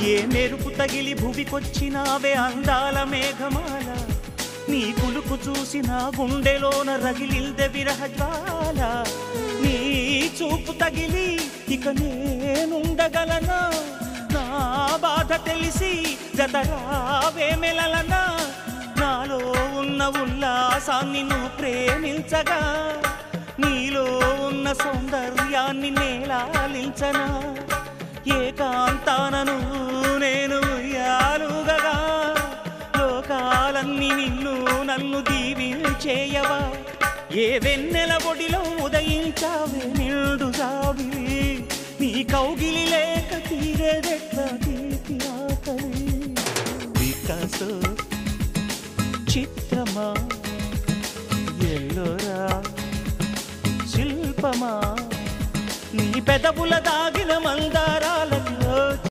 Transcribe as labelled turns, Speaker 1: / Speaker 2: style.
Speaker 1: ఏ మెరుపు తగిలి భువికొచ్చినావే అందాల మేఘమాల నీ కులుకు చూసి నా గుండెలోన రగిలిల్దె విరహజ్వాల నీ చూపు తగిలి ఇక నేనుండగలనా నా బాధ తెలిసి జతరావే మెలలనా నాలో ఉన్న ఉల్లాసాన్ని నువ్వు ప్రేమించగా నీలో ఉన్న సౌందర్యాన్ని నేలాలించనా ఏకాంతానను నేను ఉయ్యాలుగగా లోకాలన్నీ నిన్ను నన్ను దీవించేయవా ఏ వెన్నెల ఒడిలో ఉదయించావే నిండు జాబిలి నీ కౌగిలి లేక తీరేదెట్లా తీపి ఆకలి వికాసో చిత్రమా ఎల్లోరా శిల్పమా నీ పెదవుల దాగిన మందారాలలో